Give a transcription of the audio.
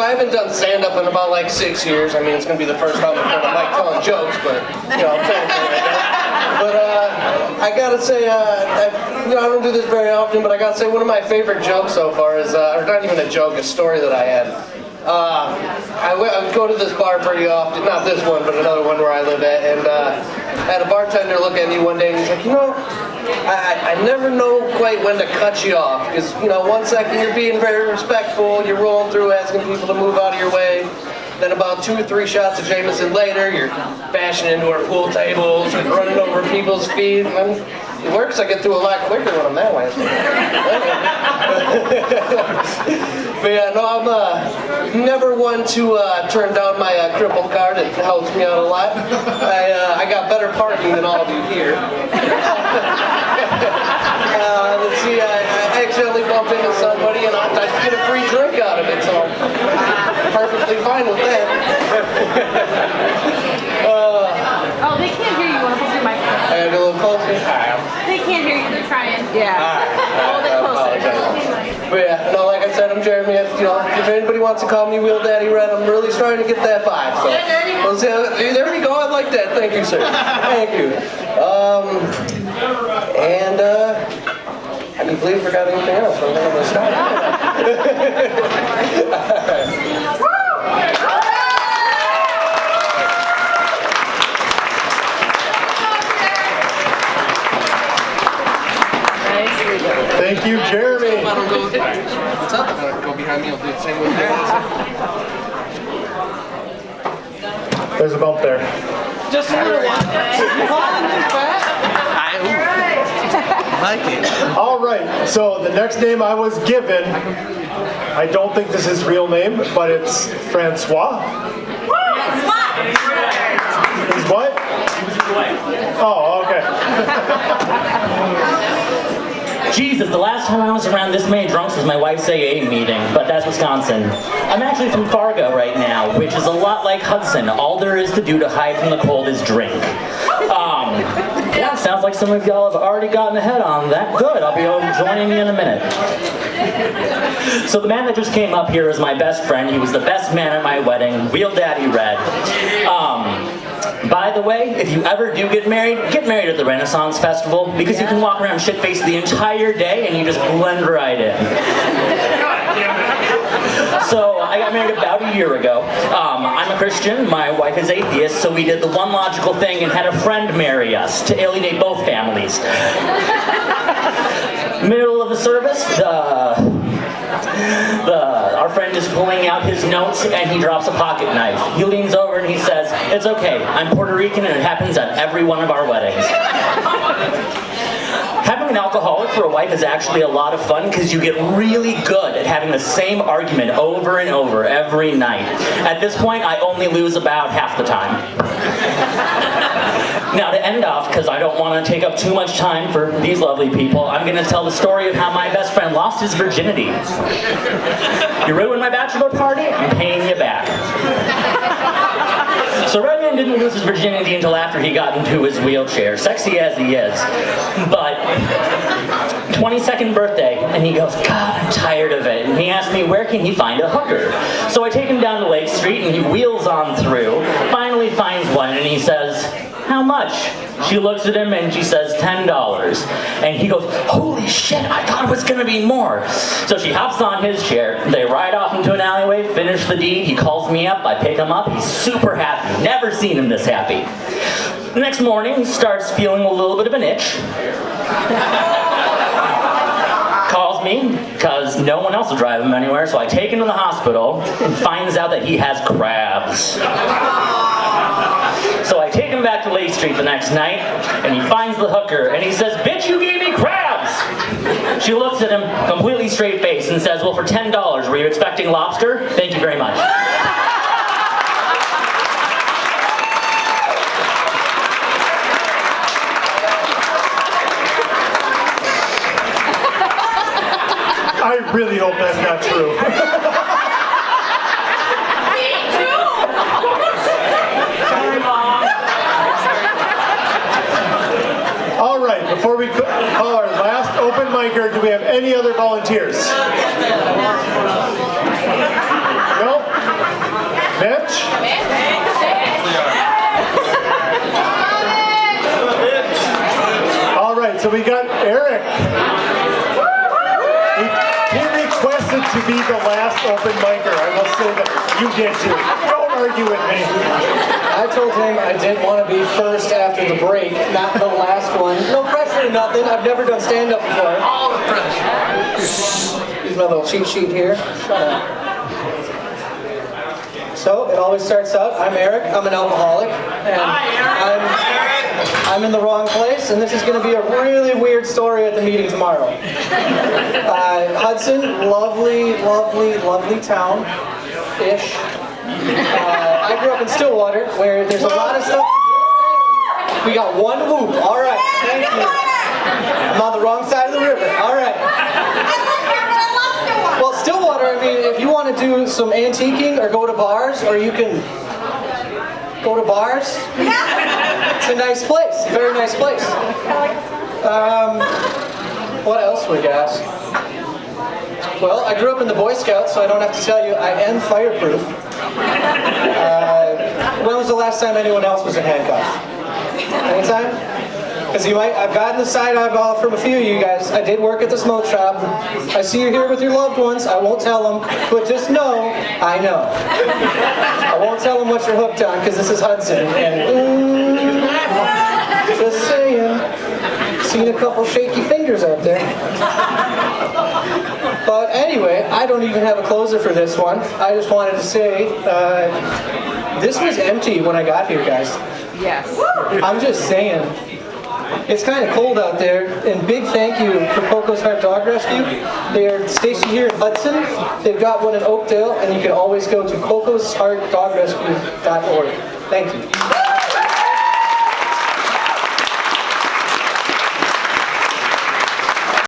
I haven't done stand-up in about like 6 years. I mean, it's going to be the first time I'm on a mic telling jokes, but, you know, I'm trying to right now. But I got to say, I don't do this very often, but I got to say one of my favorite jokes so far is, or not even a joke, a story that I had. I go to this bar pretty often, not this one, but another one where I live at, and I had a bartender look at me one day and he's like, you know, I never know quite when to cut you off, because, you know, 1 second you're being very respectful, you're rolling through asking people to move out of your way, then about 2 or 3 shots of Jameson later, you're bashing into our pool tables and running over people's feet, and it works, I get through a lot quicker when I'm that way. But yeah, no, I'm never one to turn down my crippled card. It helps me out a lot. I got better parking than all of you here. Let's see, I accidentally bumped into somebody and I get a free drink out of it, so I'm perfectly fine with that. Oh, they can't hear you. Want to put your microphone? I gotta go a little closer. They can't hear you. They're trying. Yeah. Hold it closer. But yeah, no, like I said, I'm Jeremy. If anybody wants to call me Wheel Daddy Red, I'm really starting to get that vibe. So let's see, there we go. I like that. Thank you, sir. Thank you. I completely forgot anything else. So I'm going to start. Thank you, Jeremy. What's up? Go behind me. I'll do the same with you. There's a bump there. Just a little one. You calling me fat? I like it. All right, so the next name I was given, I don't think this is his real name, but it's Francois. He's what? Oh, okay. Jesus, the last time I was around this many drunks was my wife's AA meeting, but that's Wisconsin. I'm actually from Fargo right now, which is a lot like Hudson. All there is to do to hide from the cold is drink. Yeah, sounds like some of y'all have already gotten ahead on that. Good, I'll be joining you in a minute. So the man that just came up here is my best friend. He was the best man at my wedding, Wheel Daddy Red. By the way, if you ever do get married at the Renaissance Festival, because you can walk around shit-faced the entire day and you just blend right in. So I got married about a year ago. I'm a Christian, my wife is atheist, so we did the one logical thing and had a friend marry us to alienate both families. Middle of the service, our friend is pulling out his notes and he drops a pocket knife. He leans over and he says, "It's okay, I'm Puerto Rican and it happens at every one of our weddings." Having an alcoholic for a wife is actually a lot of fun because you get really good at having the same argument over and over every night. At this point, I only lose about half the time. Now to end off, because I don't want to take up too much time for these lovely people, I'm going to tell the story of how my best friend lost his virginity. You ruined my bachelor party? I'm paying you back. So Redman didn't lose his virginity until after he got into his wheelchair, sexy as he is. But 22nd birthday, and he goes, "God, I'm tired of it." And he asked me, where can he find a hooker? So I take him down to Lake Street, and he wheels on through, finally finds one, and he says, "How much?" She looks at him and she says, $10. And he goes, "Holy shit, I thought it was gonna be more." So she hops on his chair, they ride off into an alleyway, finish the deed, he calls me up, I pick him up, he's super happy, never seen him this happy. The next morning, he starts feeling a little bit of an itch. Calls me, because no one else will drive him anywhere, so I take him to the hospital and finds out that he has crabs. So I take him back to Lake Street the next night, and he finds the hooker, and he says, "Bitch, you gave me crabs!" She looks at him, completely straight-faced, and says, "Well, for $10, were you expecting lobster? Thank you very much." I really hope that's not true. All right, before we call our last open micer, do we have any other volunteers? No? Mitch? All right, so we got Eric. He requested to be the last open micer. I will say that you did too. Don't argue with me. I told him I didn't want to be first after the break, not the last one. No pressure or nothing. I've never done stand-up before. All the pressure. Use my little cheat sheet here. Shut up. So it always starts out, I'm Eric, I'm an alcoholic, and I'm in the wrong place, and this is going to be a really weird story at the meeting tomorrow. Hudson, lovely, lovely, lovely town-ish. I grew up in Stillwater, where there's a lot of stuff. We got one whoop. All right, thank you. I'm on the wrong side of the river. All right. Well, Stillwater, I mean, if you want to do some antiquing or go to bars, or you can go to bars, it's a nice place. Very nice place. What else we got? Well, I grew up in the Boy Scouts, so I don't have to tell you, I am fireproof. When was the last time anyone else was in handcuffs? Anytime? Because I've gotten the side eyeball from a few of you guys. I did work at the smoke shop. I see you're here with your loved ones. I won't tell them, but just know, I know. I won't tell them what you're hooked on, because this is Hudson. And just saying, seen a couple shaky fingers out there. But anyway, I don't even have a closer for this one. I just wanted to say, this was empty when I got here, guys. Yes. I'm just saying. It's kind of cold out there, and big thank you for Coco's Heart Dog Rescue. They're stationed here in Hudson. They've got one in Oakdale, and you can always go to cocosheartdogrescue.org. Thank you.